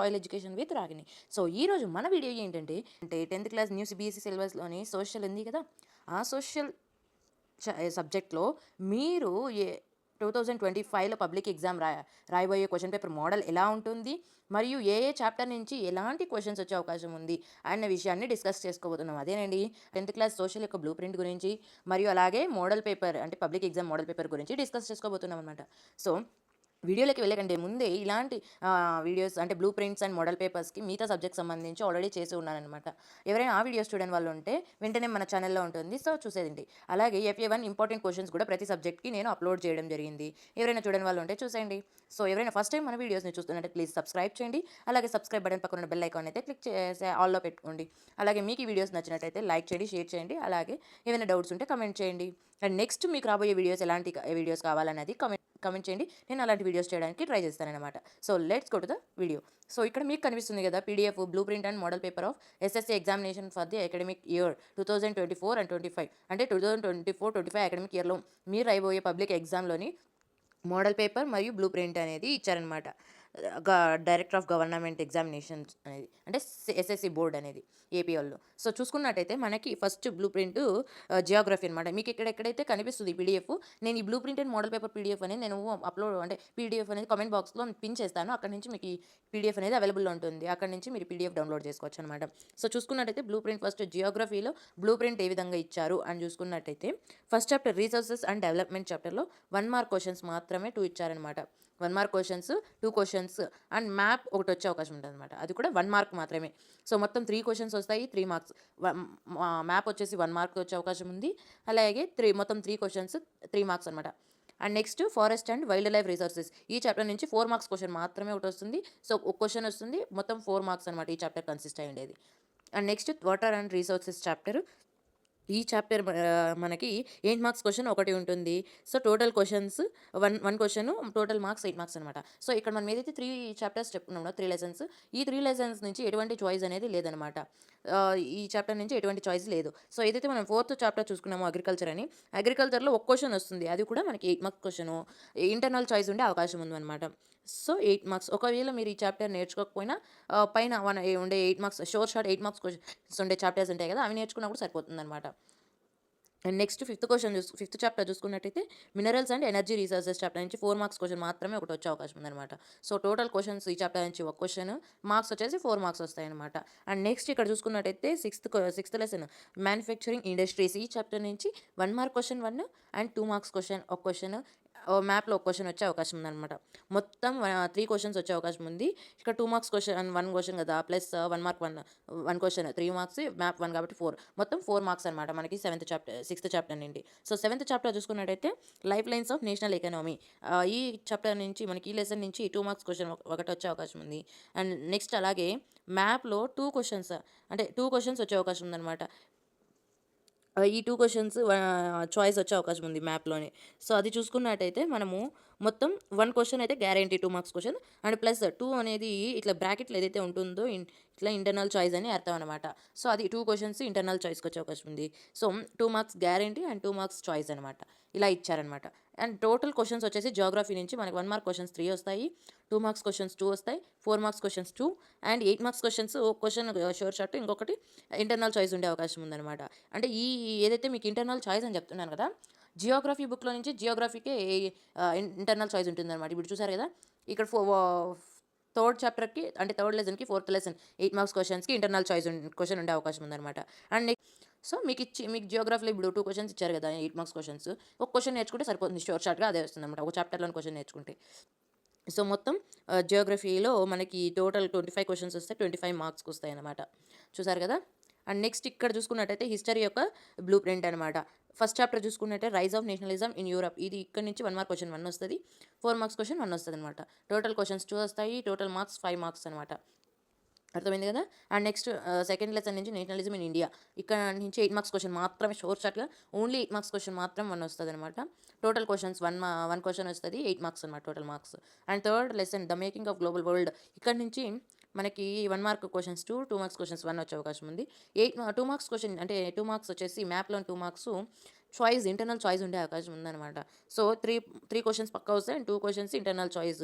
Royal education with Ragini. So ఈరోజు మన video ఏంటంటే 10th క్లాస్ న్యూ సిబిఎస్ఈ సిలబస్లోని సోషల్ ఉంది కదా, ఆ సోషల్ సబ్జెక్ట్లో మీరు 2025లో పబ్లిక్ ఎగ్జామ్ రాయబోయే క్వశ్చన్ పేపర్ మోడల్ ఎలా ఉంటుంది, మరియు ఏ ఏ చాప్టర్ నుంచి ఎలాంటి క్వశ్చన్స్ వచ్చే అవకాశం ఉంది అన్న విషయాన్ని డిస్కస్ చేసుకోబోతున్నాం. అదేనండి 10th క్లాస్ సోషల్ యొక్క బ్లూ ప్రింట్ గురించి, మరియు అలాగే మోడల్ పేపర్ అంటే పబ్లిక్ ఎగ్జామ్ మోడల్ పేపర్ గురించి డిస్కస్ చేసుకోబోతున్నాం అనమాట. సో వీడియోలోకి వెళ్ళకంటే ముందే ఇలాంటి వీడియోస్ అంటే బ్లూ ప్రింట్స్ అండ్ మోడల్ పేపర్స్కి మిగతా సబ్జెక్ట్ సంబంధించి ఆల్రెడీ చేసి ఉన్నానమాట. ఎవరైనా ఆ వీడియో స్టూడెంట్ వాళ్ళు ఉంటే వెంటనే మన ఛానల్లో ఉంటుంది, సో చూసేయండి. అలాగే FA1 ఇంపార్టెంట్ క్వశ్చన్స్ కూడా ప్రతి సబ్జెక్ట్కి నేను అప్లోడ్ చేయడం జరిగింది. ఎవరైనా చూడని వాళ్ళు ఉంటే చూసేయండి. సో ఎవరైనా ఫస్ట్ టైం మన వీడియోస్ని చూస్తున్నట్టే ప్లీజ్ సబ్స్క్రైబ్ చేయండి. అలాగే సబ్స్క్రైబ్ బటన్ పక్కన బెల్ ఐకాన్ అయితే క్లిక్ చేసి ఆల్లో పెట్టుకోండి. అలాగే మీకు ఈ వీడియోస్ నచ్చినట్టయితే లైక్ చేయండి, షేర్ చేయండి. అలాగే ఏమైనా డౌట్స్ ఉంటే కమెంట్ చేయండి. అండ్ నెక్స్ట్ మీకు రాబోయే వీడియోస్ ఎలాంటి వీడియోస్ కావాలనేది కమెంట్ చేయండి. నేను అలాంటి వీడియోస్ చేయడానికి ట్రై చేస్తానన్నమాట. So let's go to the video. So ఇక్కడ మీకు కనిపిస్తుంది కదా PDF blue print and model paper of SSC examination for the academic year 2024 and 25 అంటే 2024-25 అకాడమిక్ ఇయర్లో మీరు అయిపోయే పబ్లిక్ ఎగ్జామ్లోని మోడల్ పేపర్ మరియు బ్లూ ప్రింట్ అనేది ఇచ్చారనమాట. డైరెక్టర్ ఆఫ్ గవర్నమెంట్ ఎగ్జామినేషన్స్ అనేది అంటే SSC బోర్డ్ అనేది ఏపీ వాళ్ళు. సో చూసుకున్నట్టయితే మనకి ఫస్ట్ బ్లూ ప్రింట్ జియోగ్రఫీ అనమాట. మీకు ఎక్కడెక్కడైతే కనిపిస్తుంది PDF, నేను ఈ blue print and model paper PDF అనేది నేను అప్లోడ్ అంటే PDF అనేది కామెంట్ బాక్స్లో పిన్ చేస్తాను. అక్కడ నుంచి మీకు ఈ PDF అనేది అవైలబుల్ ఉంటుంది. అక్కడ నుంచి మీరు PDF డౌన్లోడ్ చేసుకోవచ్చు అనమాట. సో చూసుకున్నట్టయితే బ్లూ ప్రింట్ ఫస్ట్ జియోగ్రఫీలో బ్లూ ప్రింట్ ఏ విధంగా ఇచ్చారు అని చూసుకున్నట్టయితే first chapter resources and development చాప్టర్లో 1 మార్క్ క్వశ్చన్స్ మాత్రమే 2 ఇచ్చారనమాట. 1 mark questions, 2 questions and map ఒకటి వచ్చే అవకాశం ఉంటుంది అనమాట. అది కూడా 1 మార్క్ మాత్రమే. సో మొత్తం 3 క్వశ్చన్స్ వస్తాయి, 3 మార్క్స్. మ్యాప్ వచ్చేసి 1 మార్క్ వచ్చే అవకాశం ఉంది. అలాగే మొత్తం 3 క్వశ్చన్స్ 3 మార్క్స్ అనమాట. And next forest and wild life resources ఈ చాప్టర్ నుంచి 4 మార్క్స్ క్వశ్చన్ మాత్రమే ఒకటి వస్తుంది. సో ఒక క్వశ్చన్ వస్తుంది, మొత్తం 4 మార్క్స్ అనమాట ఈ చాప్టర్ కన్సిస్ట్ అయ్యి ఉండేది. And next water and resources chapter. ఈ చాప్టర్ మనకి 8 మార్క్స్ క్వశ్చన్ ఒకటి ఉంటుంది. So total questions 1 question, total marks 8 marks అనమాట. సో ఇక్కడ మనం ఏదైతే 3 చాప్టర్స్ చెప్పుకున్నామో 3 లెసన్స్, ఈ 3 లెసన్స్ నుంచి ఎటువంటి చాయిస్ అనేది లేదనమాట. ఈ చాప్టర్ నుంచి ఎటువంటి చాయిస్ లేదు. సో ఏదైతే మనం 4th చాప్టర్ చూసుకున్నామో అగ్రికల్చర్ అని, అగ్రికల్చర్లో ఒక క్వశ్చన్ వస్తుంది, అది కూడా మనకి 8 మార్క్స్ క్వశ్చన్. ఇంటర్నల్ చాయిస్ ఉండే అవకాశం ఉందన్నమాట. So 8 marks. ఒకవేళ మీరు ఈ చాప్టర్ నేర్చుకోకపోయినా పైన ఉండే 8 మార్క్స్ షార్ట్ 8 మార్క్స్ క్వశ్చన్స్ ఉండే చాప్టర్స్ ఉంటాయి కదా, అవి నేర్చుకున్నప్పుడు సరిపోతుందన్నమాట. అండ్ నెక్స్ట్ ఫిఫ్త్ చాప్టర్ చూసుకున్నట్టయితే minerals and energy resources chapter నుంచి 4 మార్క్స్ క్వశ్చన్ మాత్రమే ఒకటి వచ్చే అవకాశం ఉందన్నమాట. సో టోటల్ క్వశ్చన్స్ ఈ చాప్టర్ నుంచి ఒక క్వశ్చన్, మార్క్స్ వచ్చేసి 4 మార్క్స్ వస్తాయన్నమాట. అండ్ నెక్స్ట్ ఇక్కడ చూసుకున్నట్టయితే సిక్స్త్ లెసన్ మ్యానుఫ్యాక్చరింగ్ ఇండస్ట్రీస్ ఈ చాప్టర్ నుంచి 1 mark question 1 and 2 marks question ఒక క్వశ్చన్, మ్యాప్లో ఒక క్వశ్చన్ వచ్చే అవకాశం ఉందన్నమాట. మొత్తం 3 క్వశ్చన్స్ వచ్చే అవకాశం ఉంది. ఇక్కడ 2 మార్క్స్ క్వశ్చన్ 1 క్వశ్చన్ కదా, plus 1 mark 1 question 3 marks, map 1 కాబట్టి 4, మొత్తం 4 మార్క్స్ అనమాట మనకి 6th చాప్టర్ నుండి. సో 7th చాప్టర్ చూసుకున్నట్టయితే life lines of national economy. ఈ చాప్టర్ నుంచి మనకి ఈ లెసన్ నుంచి 2 మార్క్స్ క్వశ్చన్ ఒకటి వచ్చే అవకాశం ఉంది. అండ్ నెక్స్ట్ అలాగే మ్యాప్లో 2 క్వశ్చన్స్ అంటే 2 క్వశ్చన్స్ వచ్చే అవకాశం ఉందన్నమాట. ఈ 2 క్వశ్చన్స్ చాయిస్ వచ్చే అవకాశం ఉంది మ్యాప్‌లోనే. సో అది చూసుకున్నట్టయితే మనము మొత్తం 1 క్వశ్చన్ అయితే guarantee 2 marks question and plus 2 అనేది ఇట్లా బ్రాకెట్‌లో ఏదైతే ఉంటుందో ఇట్లా ఇంటర్నల్ చాయిస్ అని అర్థం అనమాట. సో అది 2 క్వశ్చన్స్ ఇంటర్నల్ చాయిస్‌కి వచ్చే అవకాశం ఉంది. So 2 marks guarantee and 2 marks choice అనమాట. ఇలా ఇచ్చారనమాట. అండ్ టోటల్ క్వశ్చన్స్ వచ్చేసి జియోగ్రఫీ నుంచి మనకి 1 మార్క్ క్వశ్చన్స్ 3 వస్తాయి, 2 మార్క్స్ క్వశ్చన్స్ 2 వస్తాయి, 4 marks questions 2 and 8 marks questions ఒక క్వశ్చన్ షూర్ షాట్, ఇంకొకటి ఇంటర్నల్ చాయిస్ ఉండే అవకాశం ఉందన్నమాట. అంటే ఏదైతే మీకు ఇంటర్నల్ చాయిస్ అని చెప్తున్నాను కదా, జియోగ్రఫీ బుక్లో నుంచి జియోగ్రఫీకే ఇంటర్నల్ చాయిస్ ఉంటుందన్నమాట. ఇప్పుడు చూసారు కదా, ఇక్కడ థర్డ్ చాప్టర్కి అంటే థర్డ్ లెసన్కి 4th లెసన్ 8 మార్క్స్ క్వశ్చన్స్కి ఇంటర్నల్ చాయిస్ క్వశ్చన్ ఉండే అవకాశం ఉందన్నమాట. అండ్ సో మీకు జియోగ్రఫీలో ఇప్పుడు 2 క్వశ్చన్స్ ఇచ్చారు కదా 8 మార్క్స్ క్వశ్చన్స్, ఒక క్వశ్చన్ నేర్చుకుంటే సరిపోతుంది, షార్ట్గా అదే వస్తుంది అనమాట ఒక చాప్టర్లోని క్వశ్చన్ నేర్చుకుంటే. సో మొత్తం జియోగ్రఫీలో మనకి టోటల్ 25 క్వశ్చన్స్ వస్తాయి, 25 మార్క్స్కి వస్తాయి అన్నమాట. చూసారు కదా. అండ్ నెక్స్ట్ ఇక్కడ చూసుకున్నట్టయితే హిస్టరీ యొక్క బ్లూ ప్రింట్ అనమాట. ఫస్ట్ చాప్టర్ చూసుకున్నట్టే rise of nationalism in Europe, ఇది ఇక్కడ నుంచి 1 మార్క్ క్వశ్చన్ 1 వస్తుంది, 4 మార్క్స్ క్వశ్చన్ 1 వస్తుంది అనమాట. టోటల్ క్వశ్చన్స్ 2 వస్తాయి, టోటల్ మార్క్స్ 5 మార్క్స్ అనమాట. అర్థమైంది కదా. అండ్ నెక్స్ట్ సెకండ్ లెసన్ నుంచి నేషనలిజం ఇన్ ఇండియా, ఇక్కడ నుంచి 8 మార్క్స్ క్వశ్చన్ మాత్రమే షార్ట్గా ఓన్లీ 8 మార్క్స్ క్వశ్చన్ మాత్రం 1 వస్తుంది అనమాట. టోటల్ క్వశ్చన్స్ 1 క్వశ్చన్ వస్తుంది, 8 మార్క్స్ అనమాట total marks. And third lesson the making of global world, ఇక్కడ నుంచి మనకి 1 మార్క్ క్వశ్చన్స్ 2 మార్క్స్ క్వశ్చన్స్ 1 వచ్చే అవకాశం ఉంది. 2 మార్క్స్ క్వశ్చన్ అంటే 2 మార్క్స్ వచ్చేసి మ్యాప్లో 2 మార్క్స్ చాయిస్ ఇంటర్నల్ చాయిస్ ఉండే అవకాశం ఉందన్నమాట. సో 3 క్వశ్చన్స్ పక్కా వస్తాయి and 2 questions internal choice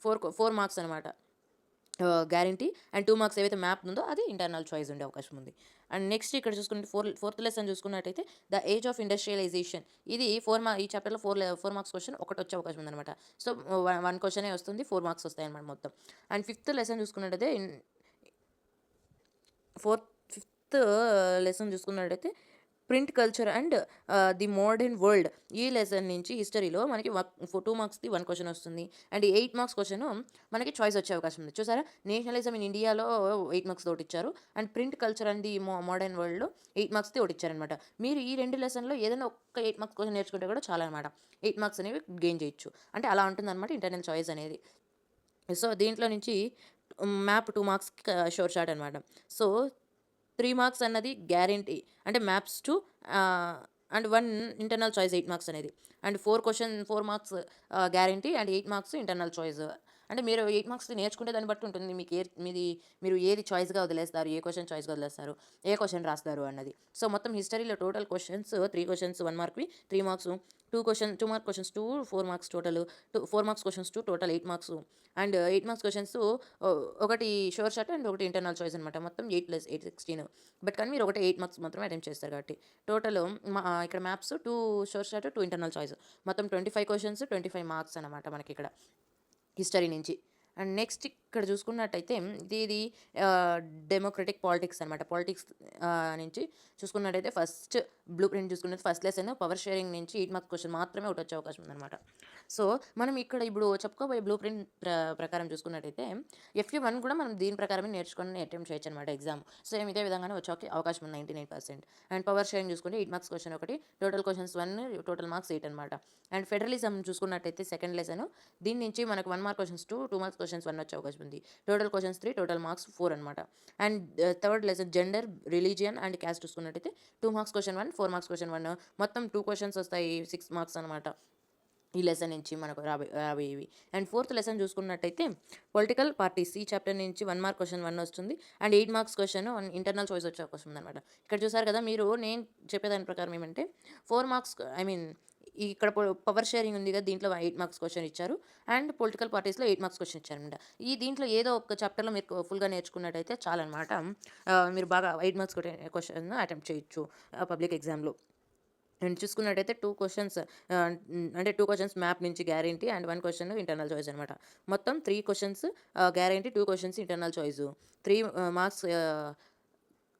4 marks అనమాట. గ్యారంటీ. అండ్ 2 మార్క్స్ ఏవైతే మ్యాప్ ఉందో అది ఇంటర్నల్ చాయిస్ ఉండే అవకాశం ఉంది. అండ్ నెక్స్ట్ ఇక్కడ చూసుకుంటే ఫోర్త్ లెసన్ చూసుకున్నట్టయితే ద ఏజ్ ఆఫ్ ఇండస్ట్రియలైజేషన్. ఇది ఈ చాప్టర్లో 4 మార్క్స్ క్వశ్చన్ ఒకటి వచ్చే అవకాశం ఉందన్నమాట. సో 1 క్వశ్చనే వస్తుంది, 4 మార్క్స్ వస్తాయన్నమాట మొత్తం. అండ్ ఫిఫ్త్ లెసన్ చూసుకున్నట్టయితే ఫిఫ్త్ లెసన్ చూసుకున్నట్టయితే print culture and the modern world. ఈ లెసన్ నుంచి హిస్టరీలో మనకి 2 మార్క్స్‌ది 1 క్వశ్చన్ వస్తుంది. అండ్ 8 మార్క్స్ క్వశ్చన్ మనకి చాయిస్ వచ్చే అవకాశం ఉంది. చూసారా, నేషనలిజం ఇన్ ఇండియాలో 8 మార్క్స్ ఒకటి ఇచ్చారు. And print culture and the modern వరల్డ్‌లో 8 మార్క్స్‌ది ఒకటి ఇచ్చారనమాట. మీరు ఈ 2 లెసన్‌లో ఏదైనా ఒక్క 8 మార్క్స్ క్వశ్చన్ నేర్చుకుంటే కూడా చాలనమాట. 8 మార్క్స్ అనేవి గెయిన్ చేయొచ్చు. అంటే అలా ఉంటుందన్నమాట ఇంటర్నల్ చాయిస్ అనేది. సో దీంట్లో నుంచి మ్యాప్ 2 మార్క్స్‌కి షోర్ షాట్ అనమాట. సో 3 మార్క్స్ అన్నది గ్యారంటీ. అంటే maps 2 and 1 internal choice 8 marks అనేది. And 4 marks guarantee and 8 marks internal choice. అంటే మీరు 8 మార్క్స్ నేర్చుకుంటే దాన్ని బట్టి ఉంటుంది. మీరు ఏది చాయిస్‌గా వదిలేస్తారు, ఏ క్వశ్చన్ చాయిస్‌గా వదిలేస్తారు, ఏ క్వశ్చన్ రాస్తారు అన్నది. సో మొత్తం హిస్టరీలో total questions 3 questions 1 మార్క్‌వి, 3 marks, 2 mark questions 4 marks total, 4 marks questions total 8 marks. And 8 marks questions ఒకటి షోర్ షాట్ అండ్ ఒకటి ఇంటర్నల్ చాయిస్ అనమాట. మొత్తం 8 + 8 16. బట్ కానీ మీరు ఒకటి 8 మార్క్స్ మాత్రమే అటెంప్ట్ చేస్తారు కాబట్టి టోటల్ ఇక్కడ మ్యాప్స్ 2 షోర్ షాట్, 2 ఇంటర్నల్ చాయిస్, మొత్తం 25 క్వశ్చన్స్ 25 మార్క్స్ అనమాట మనకి ఇక్కడ హిస్టరీ నుంచి. అండ్ నెక్స్ట్ ఇక్కడ చూసుకున్నట్టయితే ఇది డెమోక్రటిక్ పాలిటిక్స్ అనమాట. పాలిటిక్స్ నుంచి చూసుకున్నట్టయితే ఫస్ట్ బ్లూ ప్రింట్ చూసుకున్నట్టు ఫస్ట్ లెసన్ పవర్ షేరింగ్ నుంచి 8 మార్క్స్ క్వశ్చన్ మాత్రమే ఒకటి వచ్చే అవకాశం ఉందన్నమాట. సో మనం ఇక్కడ ఇప్పుడు చెప్పుకోబోయే బ్లూ ప్రింట్ ప్రకారం చూసుకున్నట్టయితే FU1 కూడా మనం దీని ప్రకారమే నేర్చుకొని అటెంప్ట్ చేయొచ్చు అనమాట ఎగ్జామ్. సేమ్ ఇదే విధంగానే వచ్చే అవకాశం ఉంది 99%. అండ్ పవర్ షేరింగ్ చూసుకుంటే 8 మార్క్స్ క్వశ్చన్ ఒకటి, టోటల్ క్వశ్చన్స్ 1, టోటల్ మార్క్స్ 8 అనమాట. అండ్ ఫెడరలిజం చూసుకున్నట్టయితే సెకండ్ లెసన్, దీని నుంచి మనకు 1 మార్క్ క్వశ్చన్స్ 2, 2 మార్క్స్ క్వశ్చన్స్ 1 వచ్చే అవకాశం ఉంది. టోటల్ క్వశ్చన్స్ 3, టోటల్ మార్క్స్ 4 అనమాట. And third lesson gender, religion and caste చూసుకున్నట్టయితే 2 మార్క్స్ క్వశ్చన్ 1, 4 మార్క్స్ క్వశ్చన్ 1, మొత్తం 2 క్వశ్చన్స్ వస్తాయి, 6 మార్క్స్ అనమాట ఈ లెసన్ నుంచి మనకు రాబోయేవి. అండ్ ఫోర్త్ లెసన్ చూసుకున్నట్టయితే పొలిటికల్ పార్టీస్. ఈ చాప్టర్ నుంచి 1 మార్క్ క్వశ్చన్ 1 వస్తుంది and 8 marks question internal choice వచ్చే అవకాశం ఉందన్నమాట. ఇక్కడ చూసారు కదా, నేను చెప్పేదాని ప్రకారం ఏమంటే 4 మార్క్స్ ఇక్కడ పవర్ షేరింగ్ ఉంది కదా, దీంట్లో 8 మార్క్స్ క్వశ్చన్ ఇచ్చారు. అండ్ పొలిటికల్ పార్టీస్లో 8 మార్క్స్ క్వశ్చన్ ఇచ్చారనమాట. దీంట్లో ఏదో ఒక చాప్టర్లో మీరు ఫుల్గా నేర్చుకున్నట్టయితే చాలన్నమాట. మీరు బాగా 8 మార్క్స్ క్వశ్చన్ అటెంప్ట్ చేయొచ్చు పబ్లిక్ ఎగ్జామ్లో. అండ్ చూసుకున్నట్టయితే 2 క్వశ్చన్స్ అంటే 2 క్వశ్చన్స్ మ్యాప్ నుంచి guarantee and 1 question internal choice అనమాట. మొత్తం 3 questions guarantee, 2 questions internal choice, 3 marks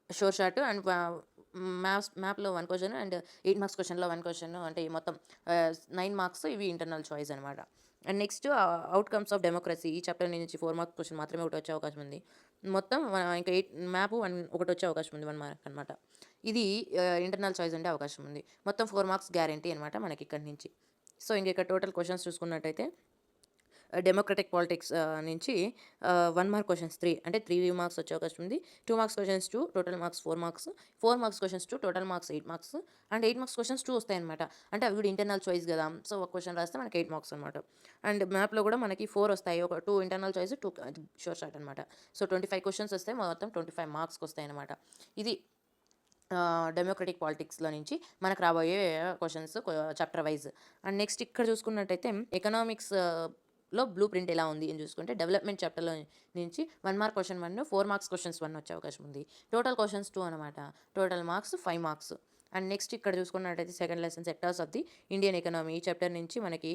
sure shot and మ్యాప్లో 1 క్వశ్చన్ అండ్ 8 మార్క్స్ క్వశ్చన్లో 1 క్వశ్చన్, అంటే మొత్తం 9 మార్క్స్ ఇవి ఇంటర్నల్ చాయిస్ అనమాట. And next outcomes of democracy. ఈ చాప్టర్ నుంచి 4 మార్క్స్ క్వశ్చన్ మాత్రమే ఒకటి వచ్చే అవకాశం ఉంది. మొత్తం ఇంకా 8 మ్యాప్ ఒకటి వచ్చే అవకాశం ఉంది, 1 మార్క్ అనమాట. ఇది ఇంటర్నల్ చాయిస్ ఉండే అవకాశం ఉంది. మొత్తం 4 మార్క్స్ గ్యారంటీ అనమాట మనకి ఇక్కడి నుంచి. సో ఇంక ఇక్కడ టోటల్ క్వశ్చన్స్ చూసుకున్నట్టయితే డెమోక్రటిక్ పాలిటిక్స్ నుంచి 1 మార్క్ క్వశ్చన్స్ 3, అంటే 3 మార్క్స్ వచ్చే అవకాశం ఉంది. 2 marks questions 2, total marks 4 marks, 4 marks questions 2, total marks 8 marks, and 8 marks questions 2 వస్తాయన్నమాట. అంటే అవి కూడా ఇంటర్నల్ చాయిస్ కదా, సో ఒక క్వశ్చన్ రాస్తే మనకి 8 మార్క్స్ అనమాట. అండ్ మ్యాప్లో కూడా మనకి 4 వస్తాయి, ఒక 2 ఇంటర్నల్ చాయిస్, 2 షోర్ షాట్ అనమాట. సో 25 క్వశ్చన్స్ వస్తాయి, మొత్తం 25 మార్క్స్కి వస్తాయి అనమాట. ఇది డెమోక్రటిక్ పాలిటిక్స్లో నుంచి మనకు రాబోయే questions chapter wise. And next ఇక్కడ చూసుకున్నట్టయితే ఎకనామిక్స్ లో బ్లూ ప్రింట్ ఎలా ఉంది అని చూసుకుంటే డెవలప్మెంట్ చాప్టర్లో నుంచి 1 మార్క్ క్వశ్చన్ 1, 4 మార్క్స్ క్వశ్చన్స్ 1 వచ్చే అవకాశం ఉంది. టోటల్ క్వశ్చన్స్ 2 అనమాట. Total marks 5 marks. And next ఇక్కడ చూసుకున్నట్టయితే second lesson sectors of the Indian economy. ఈ చాప్టర్ నుంచి మనకి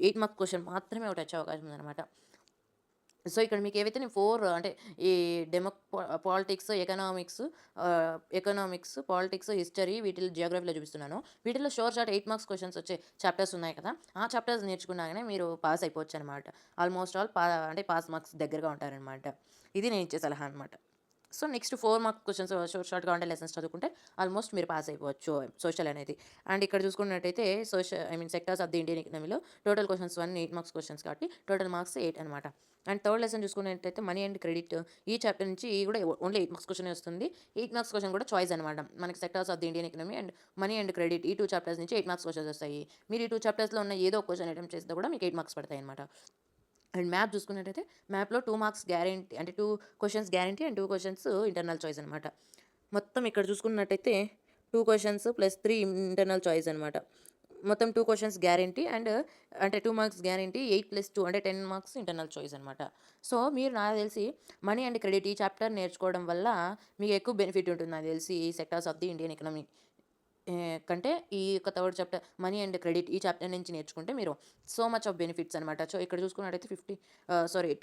8 మార్క్స్ క్వశ్చన్ మాత్రమే ఒకటి వచ్చే అవకాశం ఉందన్నమాట. సో ఇక్కడ మీకు ఏవైతే నేను 4 అంటే ఈ పాలిటిక్స్, ఎకనామిక్స్, పాలిటిక్స్, హిస్టరీ, వీటిలో జియోగ్రఫీలో చూపిస్తున్నాను. వీటిలో షోర్ షాట్ 8 మార్క్స్ క్వశ్చన్స్ వచ్చే చాప్టర్స్ ఉన్నాయి కదా, ఆ చాప్టర్స్ నేర్చుకున్నాకనే మీరు పాస్ అయిపోవచ్చు అనమాట. ఆల్మోస్ట్ ఆల్ అంటే పాస్ మార్క్స్ దగ్గరగా ఉంటారనమాట. ఇది నేను ఇచ్చే సలహా అనమాట. సో నెక్స్ట్ 4 మార్క్ క్వశ్చన్స్ షార్ట్గా ఉండే లెసన్స్ చదువుకుంటే ఆల్మోస్ట్ మీరు పాస్ అయిపోవచ్చు సోషల్ అనేది. అండ్ ఇక్కడ చూసుకున్నట్టయితే సెక్టార్స్ ఆఫ్ ది ఇండియన్ ఎకనామీలో టోటల్ క్వశ్చన్స్ 1, 8 మార్క్స్ క్వశ్చన్స్ కాబట్టి టోటల్ మార్క్స్ 8 అనమాట. అండ్ థర్డ్ లెసన్ చూసుకున్నట్టయితే మనీ అండ్ క్రెడిట్. ఈ చాప్టర్ నుంచి కూడా ఓన్లీ 8 మార్క్స్ క్వశ్చన్ వస్తుంది. 8 మార్క్స్ క్వశ్చన్ కూడా చాయిస్ అనమాట. మనకి sectors of the Indian economy and money and credit, ఈ 2 చాప్టర్స్ నుంచి 8 మార్క్స్ క్వశ్చన్స్ వస్తాయి. మీరు ఈ 2 చాప్టర్స్లో ఉన్న ఏదో ఒక క్వశ్చన్ అటెంప్ట్ చేస్తే కూడా మీకు 8 మార్క్స్ పడతాయి అనమాట. అండ్ మ్యాప్ చూసుకున్నట్టయితే మ్యాప్లో 2 మార్క్స్ గ్యారంటీ, అంటే 2 questions guarantee and 2 questions internal choice అనమాట. మొత్తం ఇక్కడ చూసుకున్నట్టయితే 2 క్వశ్చన్స్ ప్లస్ 3 ఇంటర్నల్ చాయిస్ అనమాట. మొత్తం 2 క్వెషన్స్ గ్యారంటీ అండ్ అంటే 2 మార్క్స్ గ్యారంటీ 8+2 అంటే 10 మార్క్స్ ఇంటర్నల్ చాయిస్ అనమాట. సో, మీరు నాకు తెలిసి మనీ అండ్ క్రెడిట్ ఈ చాప్టర్ నేర్చుకోవడం వల్ల మీకు ఎక్కువ బెనిఫిట్ ఉంటుంది నాకు తెలిసి ఈ sectors of the Indian economy కంటే ఈ యొక్క third chapter money and credit ఈ చాప్టర్ నుంచి నేర్చుకుంటే మీరు సో మచ్ ఆఫ్ బెనిఫిట్స్ అనమాట. సో, ఇక్కడ చూసుకున్నట్టయితే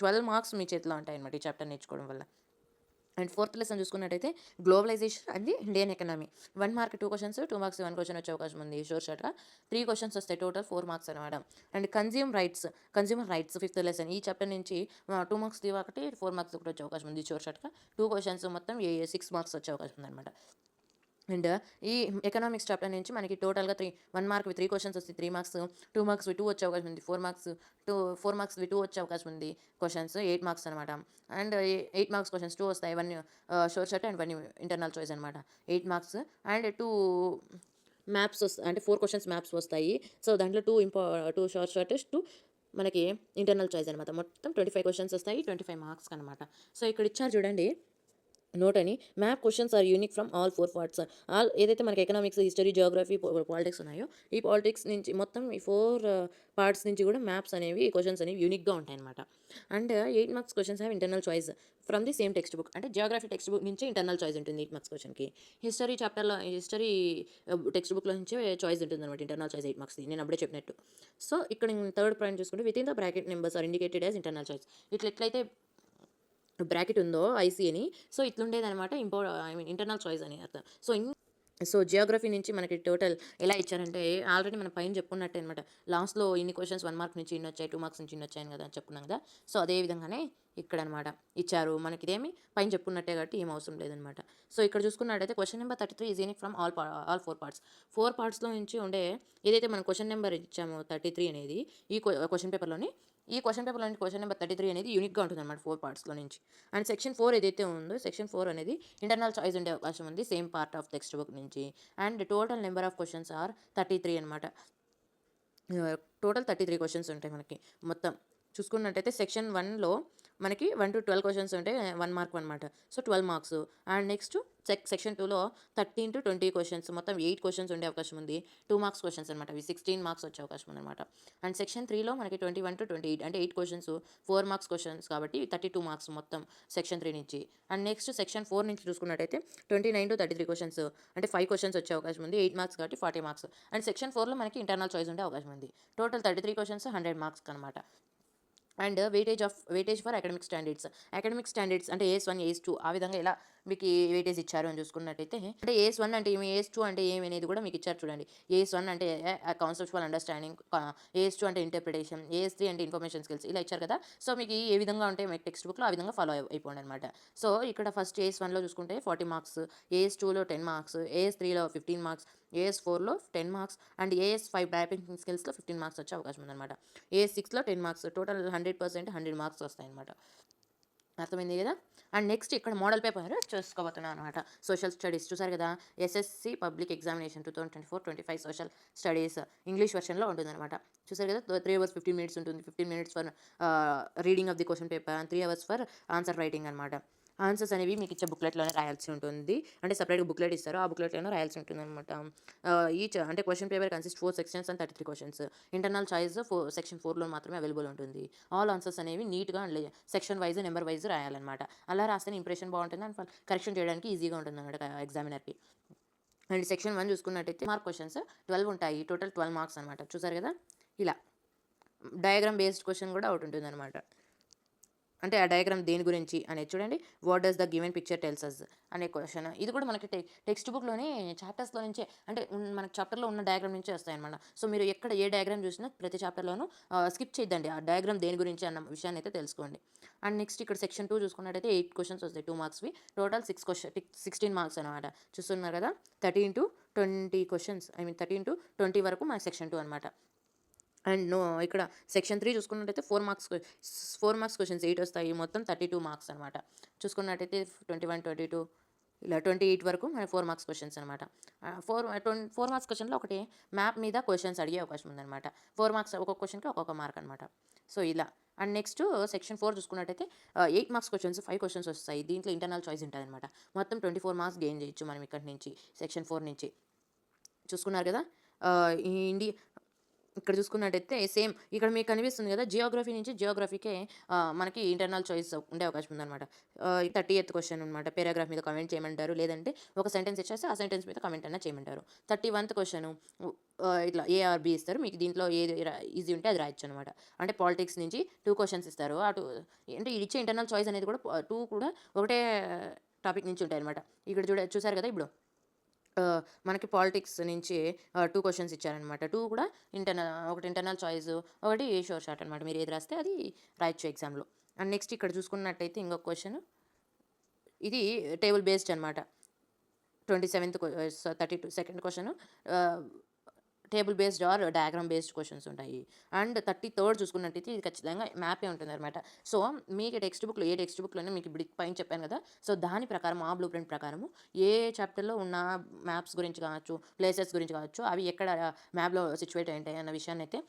12 మార్క్స్ మీ చేతిలో ఉంటాయన్నమాట ఈ చాప్టర్ నేర్చుకోవడం వల్ల. అండ్ ఫోర్త్ లెసన్ చూసుకున్నట్టయితే globalisation and the Indian economy. 1 mark 2 questions, 2 marks 1 question వచ్చే అవకాశం ఉంది షూర్ షార్ట్‌గా. 3 క్వెషన్స్ వస్తాయి టోటల్ 4 మార్క్స్ అనమాట. And consumer rights fifth lesson ఈ చాప్టర్ నుంచి 2 మార్క్స్ ఒకటి, 4 మార్క్స్ ఒకటి వచ్చే అవకాశం ఉంది షూర్ షార్ట్‌గా. 2 క్వెషన్స్ మొత్తం 6 మార్క్స్ వచ్చే అవకాశం ఉందన్నమాట. అండ్ ఈ ఎకనామిక్స్ చాప్టర్ నుంచి మనకి టోటల్గా 1 మార్క్ 3 క్వెషన్స్ వస్తాయి 3 మార్క్స్, 2 మార్క్స్ 2 వచ్చే అవకాశం ఉంది 4 మార్క్స్ 2 వచ్చే అవకాశం ఉంది క్వెషన్స్ 8 మార్క్స్ అనమాట. అండ్ 8 మార్క్స్ క్వెషన్స్ 2 వస్తాయి 1 షోర్ షార్ట్ అండ్ 1 ఇంటర్నల్ చాయిస్ అనమాట. 8 మార్క్స్ అండ్ 2 మ్యాప్స్ అంటే 4 క్వెషన్స్ మ్యాప్స్ వస్తాయి. సో, దాంట్లో 2 షార్ట్ షార్ట్ 2 మనకి ఇంటర్నల్ చాయిస్ అనమాట. మొత్తం 25 క్వెషన్స్ వస్తాయి 25 మార్క్స్ అనమాట. సో, ఇక్కడ ఇచ్చారు చూడండి నోట్ అని. Map questions are unique from all 4 parts. ఏదైతే మనకి ఎకనామిక్స్, హిస్టరీ, జియోగ్రఫీ, పాలిటిక్స్ ఉన్నాయో ఈ పాలిటిక్స్ నుంచి మొత్తం ఈ 4 పార్ట్స్ నుంచి కూడా మ్యాప్స్ అనేవి క్వశ్చన్స్ అనేవి యూనిక్గా ఉంటాయన్నమాట. And 8 marks questions have internal choice from the same text book. అంటే జియోగ్రఫీ టెక్స్ట్ బుక్ నుంచి ఇంటర్నల్ చాయిస్ ఉంటుంది 8 మార్క్స్ క్వశ్చన్కి. హిస్టరీ టెక్స్ట్ బుక్లో నుంచే చాయిస్ ఉంటుంది అనమాట ఇంటర్నల్ చాయిస్ 8 మార్క్స్ది నేను అప్పుడే చెప్పినట్టు. సో, ఇక్కడ థర్డ్ పాయింట్ చూసుకుంటే with in the bracket numbers are indicated as internal choice. ఎట్లయితే బ్రాకెట్ ఉందో ఐసీ అని, సో ఇట్లుండేదనమాట ఇంటర్నల్ చాయిస్ అని అర్థం. సో జియోగ్రఫీ నుంచి మనకి టోటల్ ఎలా ఇచ్చారంటే ఆల్రెడీ మనం పైన చెప్పుకున్నట్టే అనమాట. లాస్ట్లో ఇన్ని క్వశ్చన్స్ 1 మార్క్ నుంచి ఇన్ని వచ్చాయి 2 మార్క్స్ నుంచి ఇన్ని వచ్చాయని కదా అని చెప్పుకున్నాం కదా. సో అదే విధంగానే ఇక్కడ అనమాట ఇచ్చారు మనకి. ఇదేమి పైన చెప్పుకున్నట్టే కాబట్టి ఏం అవసరం లేదనమాట. సో ఇక్కడ చూసుకున్నట్టయితే question number 33 is unique from all 4 parts. 4 పార్ట్స్లో నుంచి ఉండే ఏదైతే మనం క్వశ్చన్ నెంబర్ ఇచ్చామో 33 అనేది ఈ క్వశ్చన్ పేపర్లోని క్వశ్చన్ నెంబర్ 33 అనేది యూనిక్గా ఉంటుంది అనమాట 4 పార్ట్స్లో నుంచి. అండ్ సెక్షన్ 4 ఏదైతే ఉందో సెక్షన్ 4 అనేది ఇంటర్నల్ చాయిస్ ఉండే అవకాశం ఉంది same part of textbook నుంచి. And total number of questions are 33 అనమాట. టోటల్ 33 క్వశ్చన్స్ ఉంటాయి మనకి మొత్తం చూసుకున్నట్టయితే. సెక్షన్ 1లో మనకి 1 to 12 క్వశ్చన్స్ ఉంటాయి 1 మార్క్ అనమాట. So 12 marks. And next section 2లో 13 to 20 క్వశ్చన్స్ మొత్తం 8 క్వశ్చన్స్ ఉండే అవకాశం ఉంది 2 మార్క్స్ క్వశ్చన్స్ అనమాట. అవి 16 మార్క్స్ వచ్చే అవకాశం ఉందన్నమాట. అండ్ సెక్షన్ 3లో మనకి 21 to 28 అంటే 8 క్వశ్చన్స్ 4 మార్క్స్ క్వశ్చన్స్ కాబట్టి 32 మార్క్స్ మొత్తం సెక్షన్ 3 నుంచి. అండ్ నెక్స్ట్ సెక్షన్ 4 నుంచి చూసుకున్నట్టయితే 29 to 33 క్వశ్చన్స్ అంటే 5 క్వశ్చన్స్ వచ్చే అవకాశం ఉంది 8 మార్క్స్ కాబట్టి 40 మార్క్స్. అండ్ సెక్షన్ 4లో మనకి ఇంటర్నల్ చాయిస్ ఉండే అవకాశం ఉంది. టోటల్ 33 క్వశ్చన్స్ 100 మార్క్స్ అనమాట. And weightage for academic standards అంటే AS1 AS2 ఆ విధంగా ఎలా మీకు వెయిటేజ్ ఇచ్చారు అని చూసుకున్నట్టయితే అంటే AS1 అంటే ఏమి, AS2 అంటే ఏమి అనేది కూడా మీకు ఇచ్చారు చూడండి. AS1 అంటే కాన్సెప్చువల్ అండర్స్టాండింగ్, AS2 అంటే ఇంటర్ప్రిటేషన్, AS3 అంటే ఇన్ఫర్మేషన్ స్కిల్స్ ఇలా ఇచ్చారు కదా. సో మీకు ఏ విధంగా ఉంటాయి మీకు టెక్స్ట్ బుక్లో ఆ విధంగా ఫాలో అయిపోండి అనమాట. సో ఇక్కడ ఫస్ట్ AS1లో చూసుకుంటే 40 మార్క్స్, AS2లో 10 మార్క్స్, AS3లో 15 మార్క్స్, AS4లో 10 మార్క్స్ అండ్ AS5 టైపింగ్ స్కిల్స్లో 15 మార్క్స్ వచ్చే అవకాశం ఉందన్నమాట. AS6లో 10 మార్క్స్ టోటల్ 100% 100 మార్క్స్ వస్తాయన్నమాట. అర్థమైంది కదా. అండ్ నెక్స్ట్ ఇక్కడ మోడల్ పేపర్ చూసుకోబోతున్నాం అనమాట. సోషల్ స్టడీస్ చూసారు కదా. SSC public examination 2024-25 social studies English వెర్షన్లో ఉంటుందన్నమాట. చూసారు కదా 3 hours 15 minutes ఉంటుంది. 15 minutes for reading of the question paper and 3 hours for answer writing అనమాట. ఆన్సర్స్ అనేవి మీకు ఇచ్చే బుక్లెట్లోనే రాయాల్సి ఉంటుంది. అంటే సపరేట్గా బుక్లెట్ ఇస్తారు ఆ బుక్లెట్లోనే రాయాల్సి ఉంటుంది అనమాట. అంటే question paper consist 4 sections and 33 questions. Internal choice section 4లో మాత్రమే అవైలబుల్ ఉంటుంది. ఆల్ ఆన్సర్స్ అనేవి నీట్గా సెక్షన్ వైజ్ నెంబర్ వైజ్ రాయాలన్నమాట. అలా రాస్తే ఇంప్రెషన్ బాగుంటుంది అండ్ కరెక్షన్ చేయడానికి ఈజీగా ఉంటుంది అనమాట ఎగ్జామినర్కి. అండ్ సెక్షన్ 1 చూసుకున్నట్టయితే మార్క్ క్వశ్చన్స్ 12 ఉంటాయి. టోటల్ 12 మార్క్స్ అనమాట. చూసారు కదా ఇలా డయాగ్రామ్ బేస్డ్ క్వశ్చన్ కూడా ఒకటి ఉంటుంది అనమాట. అంటే ఆ డయాగ్రామ్ దేని గురించి అనేది చూడండి. What does the given picture tells us అనే క్వశ్చన్. ఇది కూడా మనకి టెక్స్ట్ బుక్లోనే చాప్టర్స్లో నుంచే అంటే మనకి చాప్టర్లో ఉన్న డయాగ్రామ్ నుంచే వస్తాయన్నమాట. సో మీరు ఎక్కడ ఏ డయాగ్రామ్ చూసినా ప్రతి చాప్టర్లోనూ స్కిప్ చేయొద్దండి. ఆ డయాగ్రామ్ దేని గురించి అన్న విషయాన్ని అయితే తెలుసుకోండి. అండ్ నెక్స్ట్ ఇక్కడ సెక్షన్ 2 చూసుకున్నట్టయితే 8 క్వశ్చన్స్ వస్తాయి 2 మార్క్స్వి. టోటల్ 16 మార్క్స్ అనమాట. చూస్తున్నారు కదా 13 to 20 క్వశ్చన్స్ 13 to 20 వరకు మన సెక్షన్ 2 అనమాట. అండ్ ఇక్కడ సెక్షన్ 3 చూసుకున్నట్టయితే 4 మార్క్స్ క్వశ్చన్స్ 8 వస్తాయి. మొత్తం 32 మార్క్స్ అనమాట. చూసుకున్నట్టయితే 21, 22 ఇలా 28 వరకు మన 4 మార్క్స్ క్వశ్చన్స్ అనమాట. 4 మార్క్స్ క్వశ్చన్లో ఒకటి మ్యాప్ మీద క్వశ్చన్స్ అడిగే అవకాశం ఉందన్నమాట. 4 మార్క్స్ ఒక్కొక్క క్వశ్చన్కి ఒక్కొక్క మార్క్ అనమాట. సో ఇలా. అండ్ నెక్స్ట్ సెక్షన్ 4 చూసుకున్నట్టయితే 8 మార్క్స్ క్వశ్చన్స్ 5 క్వశ్చన్స్ వస్తాయి. దీంట్లో ఇంటర్నల్ చాయిస్ ఉంటుంది అనమాట. మొత్తం 24 మార్క్స్ గెయిన్ చేయొచ్చు మనం ఇక్కడ నుంచి సెక్షన్ 4 నుంచి. చూసుకున్నారు కదా. ఈ ఇక్కడ చూసుకున్నట్టయితే సేమ్ ఇక్కడ మీకు కనిపిస్తుంది కదా, జియోగ్రఫీ నుంచి జియోగ్రఫీకే మనకి ఇంటర్నల్ చాయిస్ ఉండే అవకాశం ఉందన్నమాట. 30th క్వశ్చన్ అనమాట. పారాగ్రాఫ్ మీద కామెంట్ చేయమంటారు, లేదంటే ఒక సెంటెన్స్ ఇచ్చేస్తే ఆ సెంటెన్స్ మీద కామెంట్ అన్నా చేయమంటారు. 31th క్వశ్చన్ ఇట్లా ఏ ఆర్ బి ఇస్తారు, మీకు దీంట్లో ఏది ఈజీ ఉంటే అది రాయొచ్చు అనమాట. అంటే పాలిటిక్స్ నుంచి 2 క్వశ్చన్స్ ఇస్తారు. అటు అంటే ఇచ్చే ఇంటర్నల్ చాయిస్ అనేది కూడా 2 కూడా ఒకటే టాపిక్ నుంచి ఉంటాయి అనమాట. ఇక్కడ చూసారు కదా ఇప్పుడు మనకి పాలిటిక్స్ నుంచి 2 క్వశ్చన్స్ ఇచ్చారనమాట. 2 కూడా ఒకటి ఇంటర్నల్ చాయిస్, ఒకటి షోర్ షాట్ అనమాట. మీరు ఏది రాస్తే అది రాయొచ్చు ఎగ్జామ్లో. అండ్ నెక్స్ట్ ఇక్కడ చూసుకున్నట్టయితే ఇంకొక క్వశ్చన్, ఇది టేబుల్ బేస్డ్ అనమాట. 32 second question table based or diagram based questions ఉంటాయి. అండ్ 33rd చూసుకున్నట్టయితే ఇది ఖచ్చితంగా మ్యాపే ఉంటుంది అనమాట. సో మీకు టెక్స్ట్ బుక్లోనే మీకు ఇప్పుడు పైన చెప్పాను కదా, సో దాని ప్రకారం ఆ బ్లూ ప్రింట్ ప్రకారము ఏ చాప్టర్లో ఉన్న మ్యాప్స్ గురించి కావచ్చు, ప్లేసెస్ గురించి కావచ్చు, అవి ఎక్కడ మ్యాప్లో సిచ్యువేట్ అయ్యాయి అన్న విషయాన్ని అయితే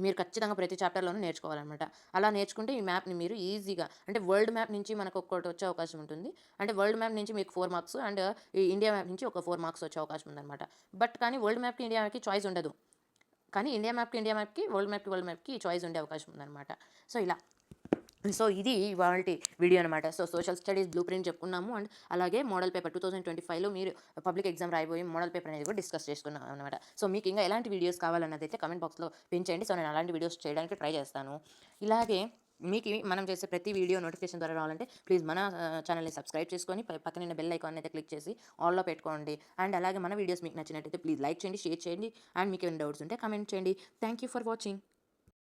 మీరు ఖచ్చితంగా ప్రతి చాప్టర్లోనూ నేర్చుకోవాలన్నమాట. అలా నేర్చుకుంటే ఈ మ్యాప్ని మీరు ఈజీగా, అంటే వరల్డ్ మ్యాప్ నుంచి మనకు ఒక్కటి వచ్చే అవకాశం ఉంటుంది. అంటే వరల్డ్ మ్యాప్ నుంచి మీకు 4 మార్క్స్, అండ్ ఈ ఇండియా మ్యాప్ నుంచి ఒక 4 మార్క్స్ వచ్చే అవకాశం ఉందన్నమాట. బట్ కానీ వరల్డ్ మ్యాప్కి ఇండియా మ్యాప్కి చాయిస్ ఉండదు. కానీ ఇండియా మ్యాప్కి వరల్డ్ మ్యాప్కి చాయిస్ ఉండే అవకాశం ఉందన్నమాట. సో ఇలా, సో ఇది ఇవాల్టి వీడియో అనమాట. So social studies blue print చెప్పుకున్నాము, అండ్ అలాగే మోడల్ పేపర్ 2025లో మీరు పబ్లిక్ ఎగ్జామ్ రాయబోయే మోడల్ పేపర్ అనేది కూడా డిస్కస్ చేసుకున్నాం అనమాట. సో మీకు ఇంకా ఎలాంటి వీడియోస్ కావాలన్నది అయితే కమెంట్ బాక్స్లో పెంచండి. సో నేను అలాంటి వీడియోస్ చేయడానికి ట్రై చేస్తాను. ఇలాగే మీకు మనం చేసే ప్రతి వీడియో నోటిఫికేషన్ ద్వారా రావాలంటే ప్లీజ్ మన ఛానల్ని సబ్స్క్రైబ్ చేసుకొని పక్కన బెల్ ఐకాన్ అయితే క్లిక్ చేసి ఆల్లో పెట్టుకోండి. అండ్ అలాగే మన వీడియోస్ మీకు నచ్చినట్టయితే ప్లీజ్ లైక్ చేయండి, షేర్ చేయండి, అండ్ మీకు ఏమైనా డౌట్స్ ఉంటే కమెంట్ చేయండి. Thank you for watching.